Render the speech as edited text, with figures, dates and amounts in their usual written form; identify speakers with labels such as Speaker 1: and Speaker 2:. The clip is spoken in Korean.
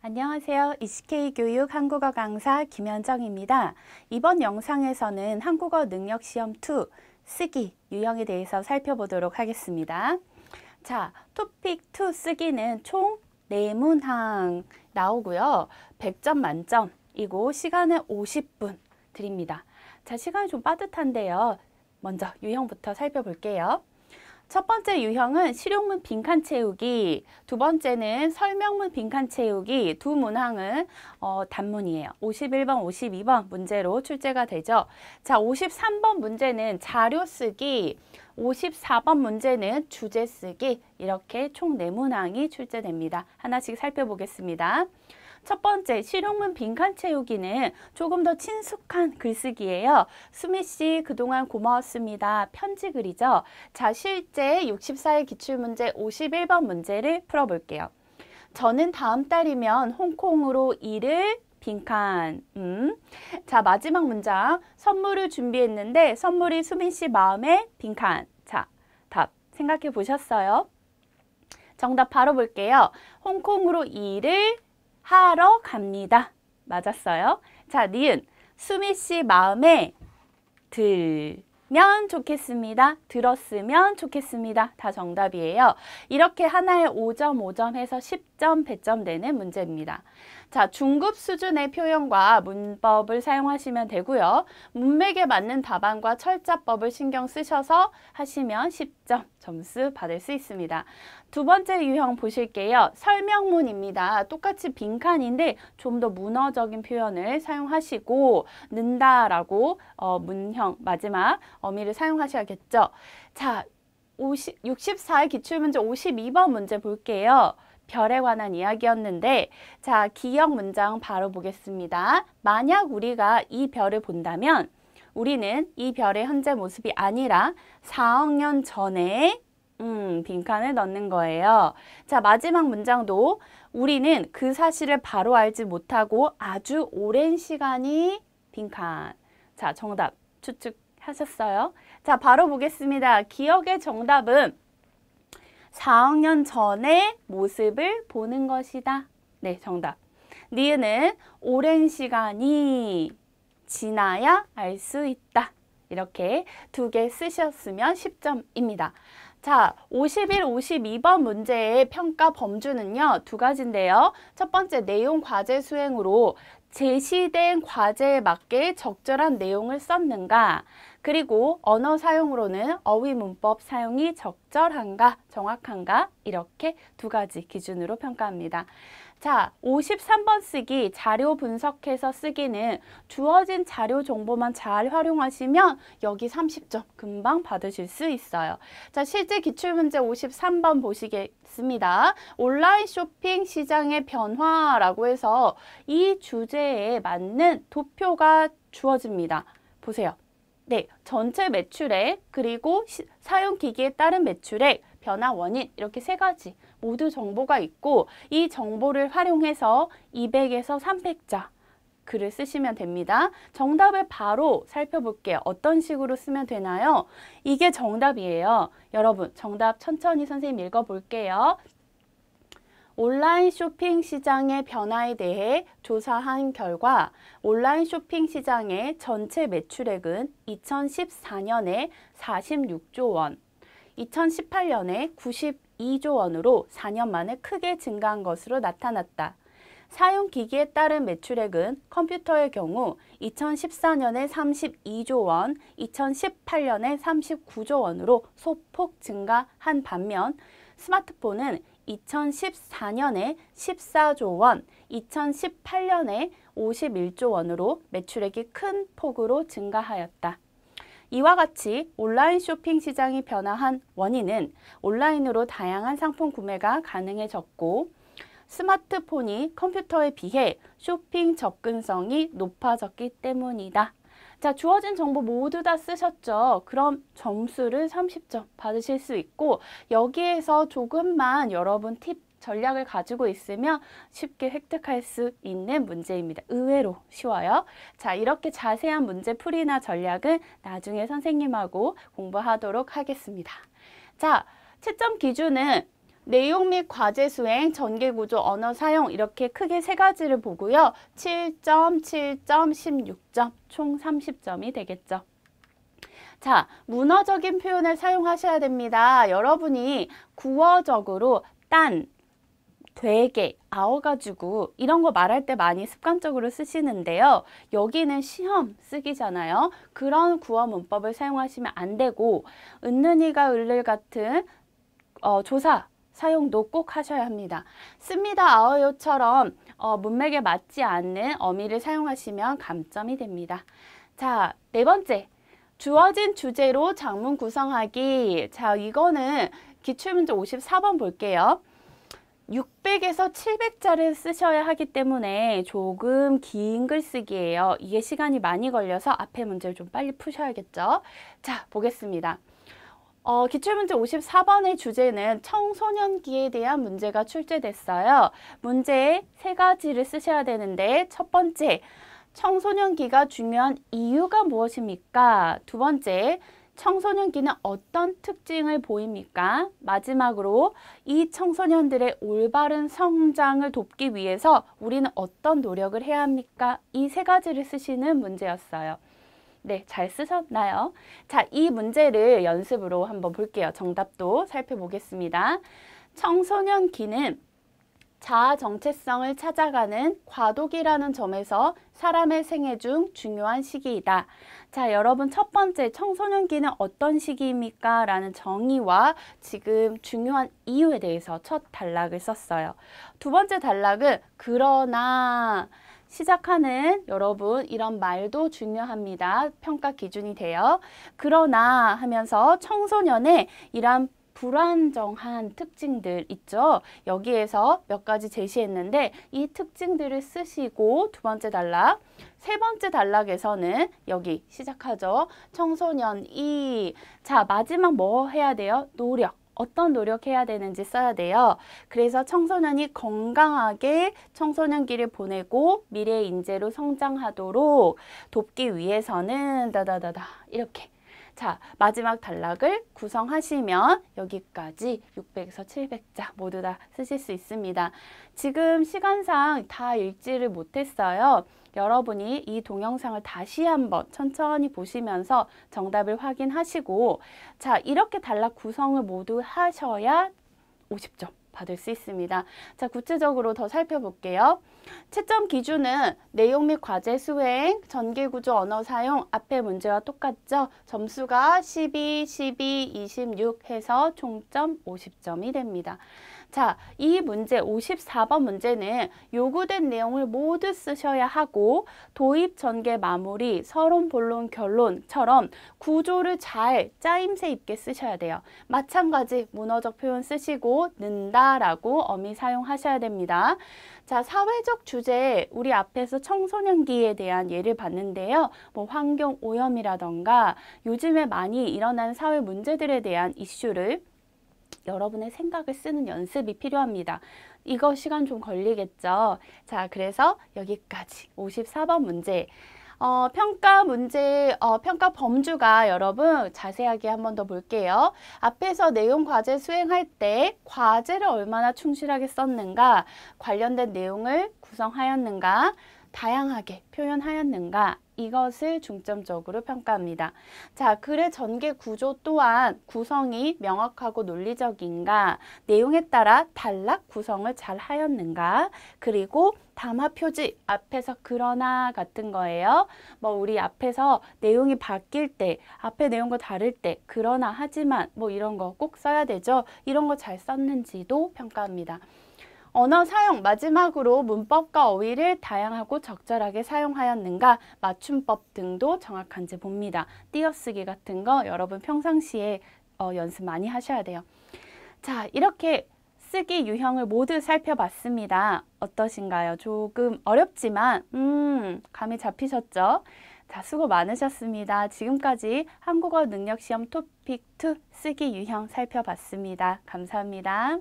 Speaker 1: 안녕하세요. ECK교육 한국어 강사 김현정입니다. 이번 영상에서는 한국어 능력시험 2 쓰기 유형에 대해서 살펴보도록 하겠습니다. 자, 토픽 2 쓰기는 총 4문항 나오고요. 100점 만점이고 시간은 50분 드립니다. 자, 시간이 좀 빠듯한데요. 먼저 유형부터 살펴볼게요. 첫 번째 유형은 실용문 빈칸 채우기, 두 번째는 설명문 빈칸 채우기, 두 문항은 단문이에요. 51번, 52번 문제로 출제가 되죠. 자, 53번 문제는 자료 쓰기, 54번 문제는 주제 쓰기, 이렇게 총 4문항이 출제됩니다. 하나씩 살펴보겠습니다. 첫 번째, 실용문 빈칸 채우기는 조금 더 친숙한 글쓰기예요. 수미 씨 그동안 고마웠습니다. 편지 글이죠. 자, 실제 64일 기출문제 51번 문제를 풀어볼게요. 저는 다음 달이면 홍콩으로 일을 빈칸. 자, 마지막 문장. 선물을 준비했는데 선물이 수민 씨 마음에 빈칸. 자, 답 생각해 보셨어요? 정답 바로 볼게요. 홍콩으로 일을 하러 갑니다. 맞았어요? 자, 니은. 수미 씨 마음에 들면 좋겠습니다. 들었으면 좋겠습니다. 다 정답이에요. 이렇게 하나에 5점, 5점 해서 10점, 100점 되는 문제입니다. 자, 중급 수준의 표현과 문법을 사용하시면 되고요. 문맥에 맞는 답안과 철자법을 신경 쓰셔서 하시면 10점 점수 받을 수 있습니다. 두 번째 유형 보실게요. 설명문입니다. 똑같이 빈칸인데 좀 더 문어적인 표현을 사용하시고 는다라고 문형 마지막 어미를 사용하셔야겠죠. 자, 64일 기출문제 52번 문제 볼게요. 별에 관한 이야기였는데, 자, 기억 문장 바로 보겠습니다. 만약 우리가 이 별을 본다면 우리는 이 별의 현재 모습이 아니라 4억 년 전에 빈칸을 넣는 거예요. 자, 마지막 문장도 우리는 그 사실을 바로 알지 못하고 아주 오랜 시간이 빈칸. 자, 정답 추측하셨어요? 자, 바로 보겠습니다. 기억의 정답은 4억 년 전의 모습을 보는 것이다. 네, 정답. 니은은 오랜 시간이 지나야 알 수 있다. 이렇게 두 개 쓰셨으면 10점입니다. 자, 51, 52번 문제의 평가 범주는요, 두 가지인데요. 첫 번째, 내용 과제 수행으로 제시된 과제에 맞게 적절한 내용을 썼는가, 그리고 언어 사용으로는 어휘 문법 사용이 적절한가, 정확한가, 이렇게 두 가지 기준으로 평가합니다. 자, 53번 쓰기, 자료 분석해서 쓰기는 주어진 자료 정보만 잘 활용하시면 여기 30점 금방 받으실 수 있어요. 자, 실제 기출문제 53번 보시겠습니다. 온라인 쇼핑 시장의 변화라고 해서 이 주제에 맞는 도표가 주어집니다. 보세요. 네, 전체 매출액, 그리고 사용기기에 따른 매출액, 변화 원인, 이렇게 세 가지 모두 정보가 있고 이 정보를 활용해서 200에서 300자 글을 쓰시면 됩니다. 정답을 바로 살펴볼게요. 어떤 식으로 쓰면 되나요? 이게 정답이에요. 여러분, 정답 천천히 선생님 읽어볼게요. 온라인 쇼핑 시장의 변화에 대해 조사한 결과 온라인 쇼핑 시장의 전체 매출액은 2014년에 46조 원, 2018년에 92조 원으로 4년 만에 크게 증가한 것으로 나타났다. 사용기기에 따른 매출액은 컴퓨터의 경우 2014년에 32조 원, 2018년에 39조 원으로 소폭 증가한 반면 스마트폰은 2014년에 14조 원, 2018년에 51조 원으로 매출액이 큰 폭으로 증가하였다. 이와 같이 온라인 쇼핑 시장이 변화한 원인은 온라인으로 다양한 상품 구매가 가능해졌고 스마트폰이 컴퓨터에 비해 쇼핑 접근성이 높아졌기 때문이다. 자, 주어진 정보 모두 다 쓰셨죠? 그럼 점수를 30점 받으실 수 있고 여기에서 조금만 여러분 팁, 전략을 가지고 있으면 쉽게 획득할 수 있는 문제입니다. 의외로 쉬워요. 자, 이렇게 자세한 문제 풀이나 전략은 나중에 선생님하고 공부하도록 하겠습니다. 자, 채점 기준은 내용 및 과제 수행, 전개 구조, 언어 사용 이렇게 크게 세 가지를 보고요. 7점, 7점, 16점, 총 30점이 되겠죠. 자, 문어적인 표현을 사용하셔야 됩니다. 여러분이 구어적으로 딴, 되게, 아어가지고 이런 거 말할 때 많이 습관적으로 쓰시는데요. 여기는 시험 쓰기잖아요. 그런 구어 문법을 사용하시면 안 되고 은는이가 을를 같은 조사 사용도 꼭 하셔야 합니다. 씁니다, 아어요처럼 문맥에 맞지 않는 어미를 사용하시면 감점이 됩니다. 자, 네 번째. 주어진 주제로 장문 구성하기. 자, 이거는 기출문제 54번 볼게요. 600에서 700자를 쓰셔야 하기 때문에 조금 긴 글쓰기예요. 이게 시간이 많이 걸려서 앞에 문제를 좀 빨리 푸셔야겠죠. 자, 보겠습니다. 기출문제 54번의 주제는 청소년기에 대한 문제가 출제됐어요. 문제에 세 가지를 쓰셔야 되는데 첫 번째, 청소년기가 중요한 이유가 무엇입니까? 두 번째, 청소년기는 어떤 특징을 보입니까? 마지막으로 이 청소년들의 올바른 성장을 돕기 위해서 우리는 어떤 노력을 해야 합니까? 이 세 가지를 쓰시는 문제였어요. 네, 잘 쓰셨나요? 자, 이 문제를 연습으로 한번 볼게요. 정답도 살펴보겠습니다. 청소년기는 자아 정체성을 찾아가는 과도기라는 점에서 사람의 생애 중 중요한 시기이다. 자, 여러분 첫 번째 청소년기는 어떤 시기입니까? 라는 정의와 지금 중요한 이유에 대해서 첫 단락을 썼어요. 두 번째 단락은 그러나 시작하는 여러분 이런 말도 중요합니다. 평가 기준이 돼요. 그러나 하면서 청소년의 이런 불안정한 특징들 있죠. 여기에서 몇 가지 제시했는데 이 특징들을 쓰시고 두 번째 단락, 세 번째 단락에서는 여기 시작하죠. 청소년이 자 마지막 뭐 해야 돼요? 노력. 어떤 노력해야 되는지 써야 돼요. 그래서 청소년이 건강하게 청소년기를 보내고 미래의 인재로 성장하도록 돕기 위해서는 다다다다 이렇게 자, 마지막 단락을 구성하시면 여기까지 600에서 700자 모두 다 쓰실 수 있습니다. 지금 시간상 다 읽지를 못했어요. 여러분이 이 동영상을 다시 한번 천천히 보시면서 정답을 확인하시고 자, 이렇게 단락 구성을 모두 하셔야 50점 받을 수 있습니다. 자, 구체적으로 더 살펴볼게요. 채점 기준은 내용 및 과제 수행, 전개구조 언어 사용, 앞에 문제와 똑같죠? 점수가 12, 12, 26 해서 총점 50점이 됩니다. 자, 이 문제 54번 문제는 요구된 내용을 모두 쓰셔야 하고 도입, 전개, 마무리, 서론, 본론, 결론처럼 구조를 잘 짜임새 있게 쓰셔야 돼요. 마찬가지 문어적 표현 쓰시고 는다라고 어미 사용하셔야 됩니다. 자, 사회적 주제 우리 앞에서 청소년기에 대한 예를 봤는데요. 뭐 환경 오염이라던가 요즘에 많이 일어나는 사회 문제들에 대한 이슈를 여러분의 생각을 쓰는 연습이 필요합니다. 이거 시간 좀 걸리겠죠? 자, 그래서 여기까지 54번 문제. 평가 문제, 평가 범주가 여러분 자세하게 한 번 더 볼게요. 앞에서 내용 과제 수행할 때 과제를 얼마나 충실하게 썼는가, 관련된 내용을 구성하였는가, 다양하게 표현하였는가, 이것을 중점적으로 평가합니다. 자, 글의 전개 구조 또한 구성이 명확하고 논리적인가, 내용에 따라 단락 구성을 잘 하였는가, 그리고 담화 표지 앞에서 그러나 같은 거예요. 뭐 우리 앞에서 내용이 바뀔 때, 앞에 내용과 다를 때 그러나 하지만 뭐 이런 거 꼭 써야 되죠. 이런 거 잘 썼는지도 평가합니다. 언어 사용 마지막으로 문법과 어휘를 다양하고 적절하게 사용하였는가, 맞춤법 등도 정확한지 봅니다. 띄어쓰기 같은 거 여러분 평상시에 연습 많이 하셔야 돼요. 자, 이렇게 쓰기 유형을 모두 살펴봤습니다. 어떠신가요? 조금 어렵지만 감이 잡히셨죠? 자, 수고 많으셨습니다. 지금까지 한국어 능력시험 토픽 2 쓰기 유형 살펴봤습니다. 감사합니다.